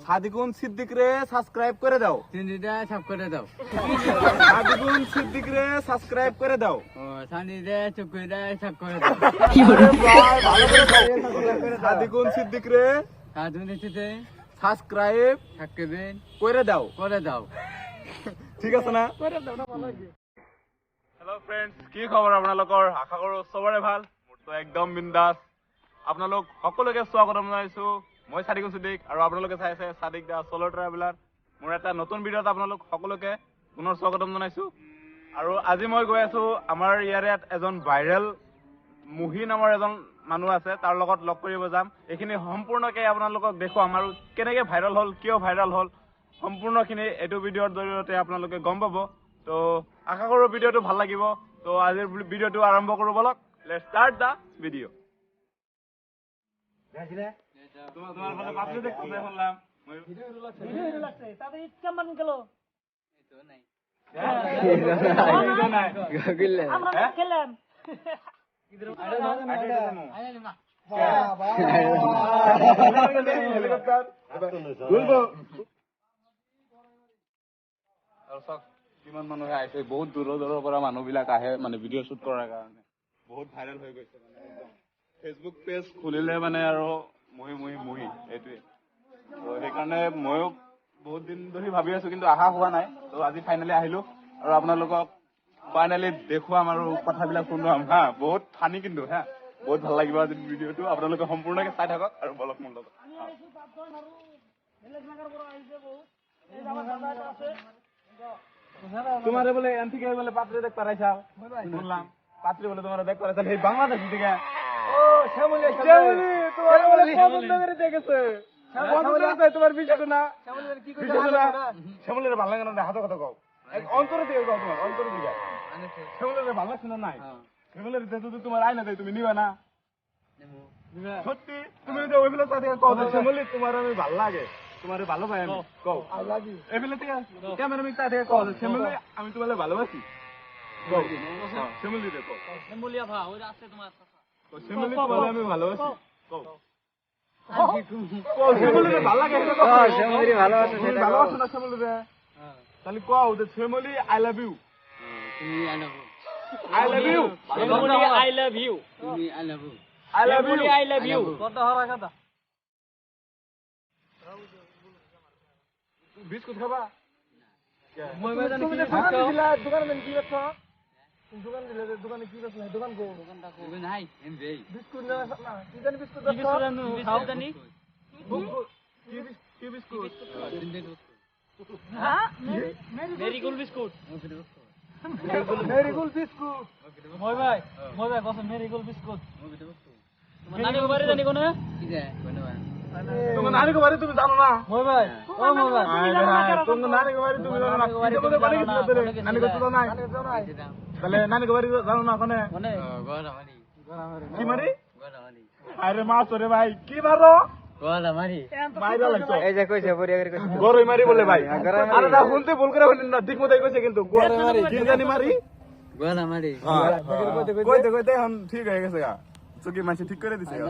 সাদিকুন সিদ্দিক রে সাবস্ক্রাইব করে দাও। চিনিটা সাব করে দাও। সাদিকুন সিদ্দিক রে সাবস্ক্রাইব করে দাও। সানিদে চুকুইদা সাব করে দাও। ভাই ভালো করে দাও। সাদিকুন সিদ্দিক রে সাধুনিতে সাবস্ক্রাইব থাকবেন করে দাও। করে দাও। ঠিক আছে না? হেল্ল' ফ্ৰেণ্ডছ, কি খবৰ আপোনালোকৰ? আশা কৰোঁ চবৰে ভাল। মোৰতো একদম বিন্দাছ। আপোনালোক সকলোকে স্বাগতম জনাইছোঁ। মই সাদিকুন সিদ্দিক আৰু আপোনালোকে চাই আছে সাদিক দা চ'ল' ট্ৰেভেলাৰ। মোৰ এটা নতুন ভিডিঅ'ত আপোনালোক সকলোকে পুনৰ স্বাগতম জনাইছোঁ। আৰু আজি মই গৈ আছোঁ আমাৰ ইয়াৰে এজন ভাইৰেল মুহি নামৰ এজন মানুহ আছে, তাৰ লগত লগ কৰিব যাম। এইখিনি সম্পূৰ্ণকে আপোনালোকক দেখুৱাম আৰু কেনেকৈ ভাইৰেল হ'ল, কিয় ভাইৰেল হ'ল, সম্পূৰ্ণখিনি এইটো ভিডিঅ'ৰ জৰিয়তে আপোনালোকে গম পাব। তো আশা কৰোঁ ভিডিঅ'টো ভাল লাগিব। তো আজিৰ ভিডিঅ'টো আৰম্ভ কৰোঁ বলক। লেটছ ষ্টাৰ্ট দা ভিডিঅ'। তোমার ভালো পাত্র দেখতে শুনলাম। ভিডিও লাগছে তাতে কেমন গেল তো নাই। আমরা খেললাম কিমান মানুহে আহিছে, বহুত দূৰৰ দূৰৰ পৰা মানুহবিলাক আহে মানে ভিডিঅ' শ্বুট কৰাৰ কাৰণে। বহুত ভাইৰেল হৈ গৈছে মানে একদম। ফেচবুক পেজ খুলিলে মানে আৰু মুহি এইটোৱে। তো সেইকাৰণে ময়ো বহুত দিন ধৰি ভাবি আছো, কিন্তু অহা হোৱা নাই। তো আজি ফাইনেলি আহিলো আৰু আপোনালোকক ফাইনেলি দেখুৱাম আৰু কথাবিলাক শুনোৱাম হা। বহুত ফানি কিন্তু হা, বহুত ভাল লাগিব আজি ভিডিঅ'টো। আপোনালোকে সম্পূৰ্ণকে চাই থাকক আৰু বলক মোৰ লগত। তোমারে বলে এন থেকে বলে পাত্রে দেখ পারাইছা শুনলাম। পাত্রে বলে তোমার দেখ পারাইছা এই বাংলাদেশ থেকে। ও শ্যামলী তোমার বলে পছন্দ করে দেখেছে। তোমার বিষয়টা না শ্যামলীর ভালো লাগে না, হাতে কথা কও। অন্তরে দিয়ে কও, তোমার অন্তরে দিকে শ্যামলীর ভালো লাগছে না। নাই শ্যামলীর যদি তোমার আয় না দেয় তুমি নিবে না? সত্যি তুমি যে ওইগুলো সাথে কও শ্যামলী তোমার আমি ভালো লাগে, তোমার ভালো পাই আমি কও আই লাভ ইউ। এগুলো থেকে ক্যামেরা মিক থেকে কও শ্যামলী আমি তোমারে ভালোবাসি কও। শ্যামলী রে কও শ্যামলিয়া ভা ওই আছে তোমার শ্যামলী তোমারে আমি ভালোবাসি কও। শ্যামলী রে ভালো লাগে কও। শ্যামলী রে ভালোবাসো সেটা ভালোবাসো না শ্যামলী রে? তাহলে কও যে শ্যামলী আই লাভ ইউ। তুমি I love you. I love you. Shyamali I love you. তুমি I love you. I love you. I love you কত হরা কথা বিস্কুট খাবা? মই জানি কি দোকানে দিলা, দোকানে দেন কি বেচছ? দোকান দিলে দোকানে কি বেচছ? দোকান গো দোকানটা কো নাই এমবে বিস্কুট না না কি জানি বিস্কুট কি বিস্কুট জানো খাও জানি কি বিস্কুট? হ্যাঁ মেরিগোল বিস্কুট মেরিগোল বিস্কুট। মই ভাই কত মেরিগোল বিস্কুট তোমার নানি বাড়ি জানি কোন কি যায় ধন্যবাদ। তোমার নানিকে বাড়ি তুমি জানো না? মই ভাই ও মই ভাই তোমার নানিকে বাড়ি তুমি জানো না? তোমাদের বাড়ি গেছিল তোরে নানিকে তো নাই। তাহলে নানিকে বাড়ি জানো না কোনে? কোনে গোলামারি কি মারি? গোলামারি আরে মাছ রে ভাই কি মারো? গোলামারি মাইরা লাগছো। এই যে কইছে পরিয়া করে কইছে গরই মারি বলে ভাই। আরে না শুনতে ভুল করে বলেন না, ঠিক মতই কইছে কিন্তু গরই মারি কি জানি মারি। গোলামারি কইতে কইতে এখন ঠিক হয়ে গেছে গা। চকি মাছি ঠিক করে দিছে গা।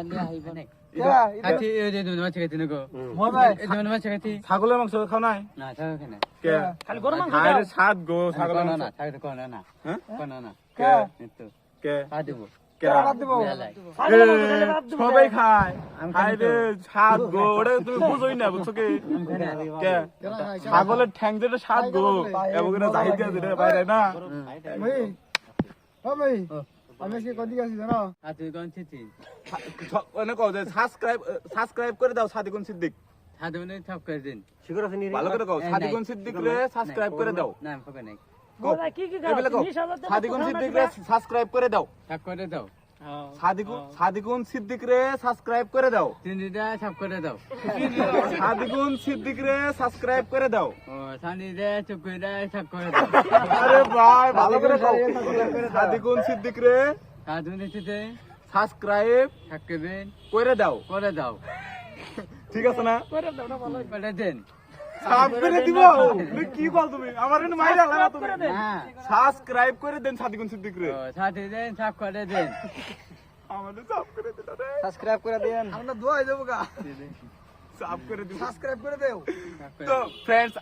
আছি এই যে তুমি মাছ খাইতে নগো মই ভাই এই যে মাছ খাইতে ছাগলের মাংস খাও নাই? না ছাগল খানা কে খালি গরম মাংস আরে সাত গো ছাগলের কোন মাংস। না ছাগল কোন না হ্যাঁ কোন না কে তো কে পা দেব কে বাদ দেব এ, সবাই খায় খাই রে সাত গো। ওটা তুমি বুঝোই না, বুঝছো কি? কে ছাগলের ঠ্যাং যেটা সাত গো এবং এটা জাহিদ গেছে রে বাইরে না। আমি আজকে কদিকে আছি জানো? আর তুই কোন ছিটি মানে কও যে সাবস্ক্রাইব করে দাও সাদিকুন সিদ্দিক। হাতে মনে সব করে দিন ভালো করে কও সাদিকুন সিদ্দিক রে সাবস্ক্রাইব করে দাও। না হবে নাই বলা কি কি এবেলে কও সাদিকুন সিদ্দিক রে সাবস্ক্রাইব করে দাও। সব করে দাও সাদিকুন সিদ্দিক রে সাবস্ক্রাইব করে দাও। চিনিটা সব করে দাও সাদিকুন সিদ্দিক রে সাবস্ক্রাইব করে দাও। ও সানিদে চুকুইদা সব করে দাও আরে ভাই ভালো করে কও সাদিকুন সিদ্দিক রে সাধুনিতে সাবস্ক্রাইব থাকবেন করে দাও। করে দাও ঠিক আছে না? করে দেন সাব করে দিব। তুমি কি বল তুমি আমার এনে মাইরা লাগা তুমি। হ্যাঁ সাবস্ক্রাইব করে দেন সাদিকুন সিদ্দিক রে। ও সাথে দেন সব করে দেন আমাদের সাব করে দিল রে। সাবস্ক্রাইব করে দেন। আমরা দোয়া দেব গা। সাব করে দিম সাবস্ক্রাইব করে দেও তো ফ্ৰেণ্ডছ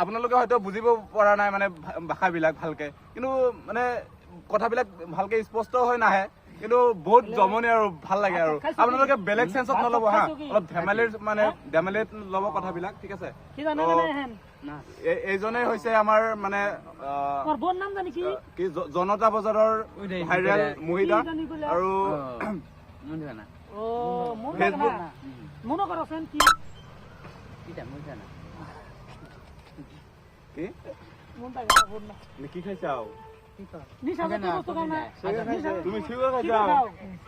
আপোনালোকে হয়তো বুজিব পৰা নাই মানে ভাষাবিলাক ভালকে কিন্তু মানে কথাবিলাক ভালকে স্পষ্ট হৈ নাহে কিন্তু বহুত জমনি আৰু ভাল লাগে আৰু আপোনালোকে বেলেগ সেন্সত নলব হা অলপ ধেমালিত লব কথাবিলাক ঠিক আছে কি জানে জানে হেন এইজনে হৈছে আমাৰ মানে তোৰ বৰ নাম জানি কি কি জনতা বজাৰৰ ভাইৰেল মহিলা আৰু মন জানা ও মন Facebook না মন করছেন কি কিটা মন জানা কি মন তা গা বল না কি খাইছাও নিশা জাতীয় বস্তু খাও না তুমি সিগারেট খাইছাও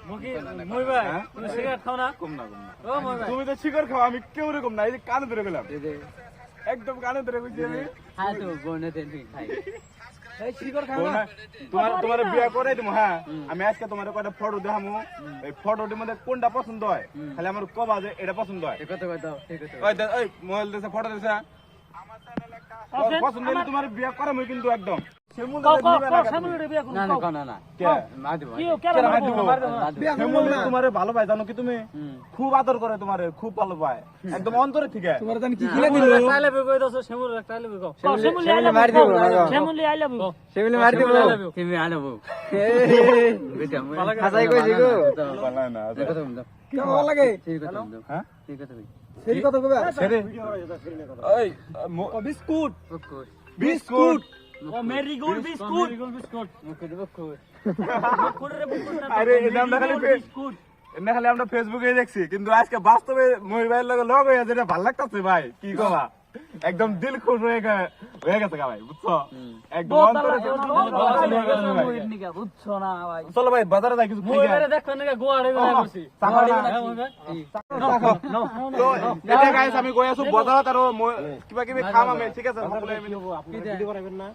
মুকি মই ভাই তুমি সিগারেট খাও না কম না ও মই ভাই তুমি তো সিগারেট খাও আমি কেউ রে কম না এই যে কানে ধরে গেলাম একদম কানে ধরে কইছি আমি হ্যাঁ তো বনে দেন খাই এই সিগারেট খাও না তোমার বিয়া করাই দিমু হ্যাঁ আমি আজকে তোমার কয়টা ফটো দেখামু এই ফটোটির মধ্যে কোনটা পছন্দ হয় খালি আমার কবা যে এটা পছন্দ হয় কত কত ঠিক আছে ওই মোবাইল দিছে ফটো দিছে পছন্দ হলে তোমার বিয়া করামু কিন্তু একদম কও কও সামনে রে বিয়া না করো না না কে মা দেব কি কেরা মার দিব ফ্যামিলি তোমারে ভালো পায় জানো কি তুমি খুব আদর করে তোমারে খুব ভালো পায় একদম অন্তরে থেকে তোমার জানি কি কিলে দিল আই লাভ ইউ কই দাও সেমুল আই লাভ ইউ কও সেমুল আই লাভ মার দিব সেমুল আই লাভ ইউ সেমিলে মার দিব তুমি আনবো বেটা হাসাই কইছি গো ভালো না কত বন্ধ কেমন ভালো লাগে ঠিক আছে বন্ধ হ্যাঁ ঠিক আছে সেরি কত কবে সেরে ওই বিস্কুট বিস্কুট ও মেরি গোল্ড বিস্কুট মুখে দেব কই করে বুকুট না আরে এই নামটা খালি বিস্কুট এমনি খালি আমরা ফেসবুকে দেখছি কিন্তু আজকে বাস্তবে মহির ভাইয়ের লগে লগ হয়ে যেটা ভালো লাগতেছে ভাই কি কবা একদম দিল খুশ হয়ে গেছে ভাই বুঝছো একদম অন্তরে বুঝছো না ভাই চলো ভাই বাজারে যাই কিছু মই এবারে দেখো না গোয়াড়ে গলা করছি তো এটা গাইস আমি গৈ আছো বজাৰত আৰু কিবা কিবি খাম আমি ঠিক আছে সকলোৱে মিলি ভিডিও করাবেন না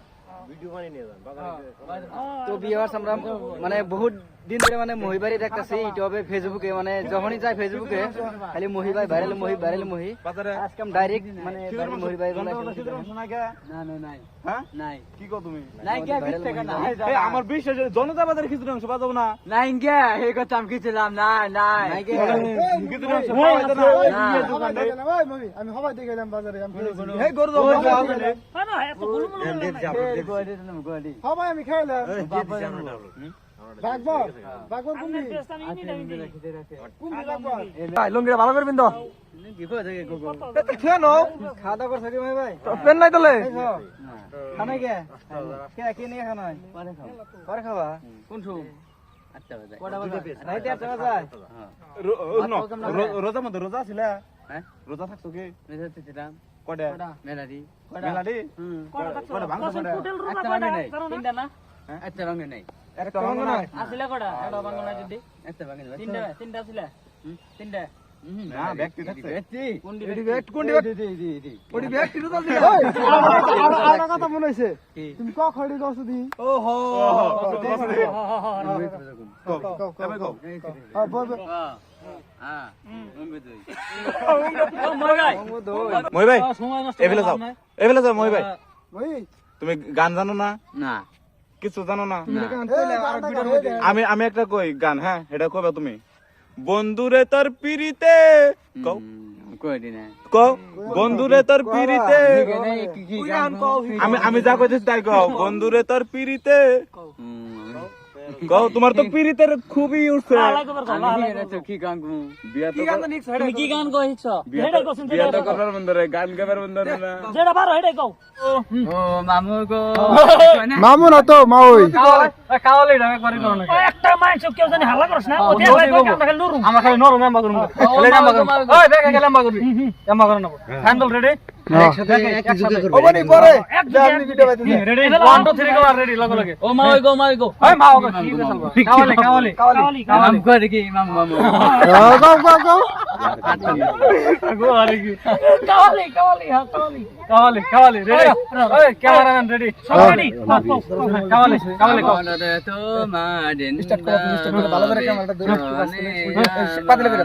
তো ভিউয়ার্স আমরা মানে বহুত দিন ধরে মানে মহিবাড়ি দেখতেছি ইউটিউবে ফেসবুকে মানে যখনই যাই ফেসবুকে খালি মহিবাই ভাইরাল মহি বাজারে আজকে আমি ডাইরেক্ট মানে মহিবাই না না নাই হ্যাঁ নাই কি কও তুমি নাই কে বিতে না এই আমার বিশ্বাস জনতা বাজারে খিচুড়ি মাংস বাজাবো না নাই কে হে কথা আমি কিছিলাম নাই নাই খিচুড়ি মাংস পাওয়া যায় না এই দোকানে ভাই মমি আমি সবাই দেখে গেলাম বাজারে আমি হে গরু দাও না এত গুলমুল গোয়াদি সবাই আমি খাইলাম বাগবর কোনদি ভাই লঙ্গিরা ভালো করে বিন্দু বিপদ থেকে গোগো খেয়ে নাও খাওয়া দাওয়া করছ কি ভাই পেন নাই তলে খানা কে নিয়ে খানা পরে খাওয়া কোন ছু আচ্ছা বাজে রাইতে 8 বাজে রোজা মধ্যে রোজা ছিল হ্যাঁ রোজা থাকছো কি মেলা দিছিলাম কয়টা মেলাদি মেলাডি কোড়া থাকছো কোড়া ভাঙছো কোড়া হোটেল রুম একটা কয়টা ভাঙে নাই জানো না তিনটা না একটা ভাঙে নাই একটা ভাঙো না আসলে কয়টা এটা বাংলা যদি একটা ভাঙে নাই তিনটা আসলে তিনটা না ব্যক্তি থাকছে ব্যক্তি কোন এডি ব্যাট কোন দি ওডি ব্যাট টিরু তো দিলা আর কথা মনে হইছে তুমি ক খড়ি গছ দি ওহো কও কও হ্যাঁ বল হ্যাঁ অঙ্গ দই ও মই ভাই মই ভাই সময় নষ্ট এবেলে যাও মই ভাই ওই তুমি গান জানো না না কিছু জানো না তুমি গান কইলে আর ভিডিওর মধ্যে আমি একটা কই গান হ্যাঁ এটা কইবা তুমি বন্ধুরে তোর পিরিতে কও কই দি না কও বন্ধুরে তোর পিরিতে কি গান কও আমি যা কইতেছি তাই কও বন্ধুরে তোর পিরিতে কও তোমার তো পিরিতের খুবই উঠছে কি গান কও বিয়া তো তুমি কি গান কইছ হেডা কোসিন বিয়া তো করার বন্ধরে গান গাবার বন্ধরে না যেটা বারো হেডাই কও ও মামু গো মামু না তো মাউই কাওয়ালি ডাকে করে করো না একটা মাইন্ড কেউ জানি হাল্লা করছ না ও দেখ ভাই আমরা খালি নরুম আমরা খালি নরুম এমবা করুম এলে এমবা করুম ওই দেখে গেলাম এমবা করবি এমবা করো না হ্যান্ডল রেডি একসাথে ও বনি পরে একদম আমি ভিডিও বানাইতেছি রেডি 1 2 3 গো রেডি লগে লগে ও মাই গো ওই মাও গো কি কাওয়ালি মামু কই দেখি মামু কও গো আরে কি কাওয়ালি রেডি ওই ক্যামেরাম্যান রেডি সব রেডি কাওয়ালি রে তো মাদিন স্টার্ট করো ভালো করে ক্যামেরাটা ধরে পাতলে করে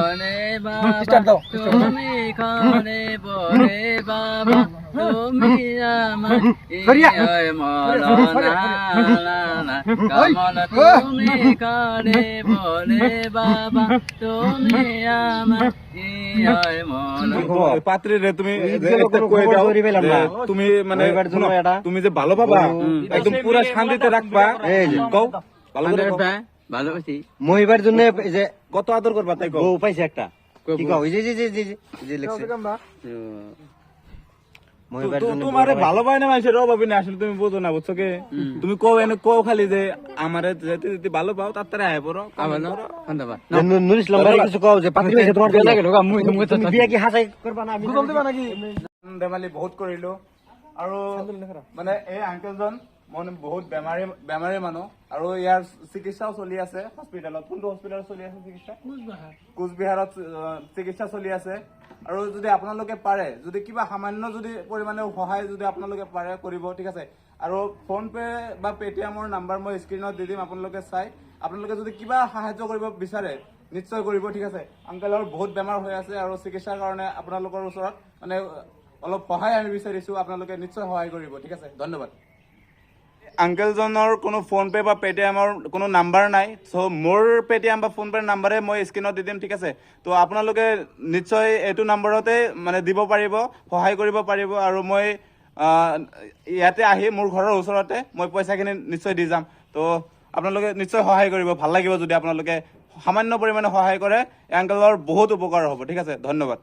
ওনে বাবা স্টার্ট দাও তুমি খানে বরে বাবা তুমি আমার ইয়ে মরনা কমল তুমি খানে বরে বাবা তুমি আমার হয় মন পাত্রী রে তুমি তুমি মানে মহিবার জন্য এটা তুমি যে ভালো পাবা একদম পুরা শান্তিতে রাখবা এই যে কও ভালো করে কও। ভালোবাসি মহিবার জন্য এই যে কত আদর করবা তাই কও বউ পাইছে একটা কি কও এই যে যে লিখছে মহিবার জন্য তোমারে ভালো পায় না মানুষের অভাবই না আসলে তুমি বোঝো না বুঝছো কি তুমি কও এনে কও খালি যে আমারে যেতে যদি ভালো পাও তার তারে আয় পড়ো আবার ধন্যবাদ নুর ইসলাম ভাই কিছু কও যে পাত্রী পাইছে তোমার জন্য। লাগে মুই তুমি বিয়া কি হাসাই করবা না আমি গুগল দিবা নাকি ধেমালি বহুত কৰিলো আৰু মানে এই আংকেলজন মানে বহুত বেমাৰী মানুহ আৰু ইয়াৰ চিকিৎসাও চলি আছে হস্পিটেলত কোনটো হস্পিটেলত চলি আছে চিকিৎসা কোচবিহাৰত চিকিৎসা চলি আছে আৰু যদি আপোনালোকে পাৰে যদি কিবা সামান্য যদি পৰিমাণে সহায় যদি আপোনালোকে পাৰে কৰিব ঠিক আছে আৰু ফোন পে বা পেটিএমৰ নাম্বাৰ মই স্ক্ৰীনত দি দিম আপোনালোকে চাই আপোনালোকে যদি কিবা সাহায্য কৰিব বিচাৰে নিশ্চয় কৰিব ঠিক আছে আংকেলৰ বহুত বেমাৰ হৈ আছে আৰু চিকিৎসাৰ কাৰণে আপোনালোকৰ ওচৰত মানে অলপ সহায় আমি বিচাৰিছো আপোনালোকে নিশ্চয় সহায় কৰিব ঠিক আছে ধন্যবাদ আংকেলজনৰ কোনো ফোন পে বা পেটিএমৰ কোনো নাম্বাৰ নাই চ' মোৰ পেটিএম বা ফোন পেৰ নাম্বাৰে মই স্ক্ৰীনত দি দিম ঠিক আছে তো আপোনালোকে নিশ্চয় এইটো নাম্বাৰতে মানে দিব পাৰিব সহায় কৰিব পাৰিব আৰু মই ইয়াতে আহি মোৰ ঘৰৰ ওচৰতে মই পইচাখিনি নিশ্চয় দি যাম তো আপোনালোকে নিশ্চয় সহায় কৰিব ভাল লাগিব যদি আপোনালোকে সামান্য পৰিমাণে সহায় কৰে এই আংকেলৰ বহুত উপকাৰ হ'ব ঠিক আছে ধন্যবাদ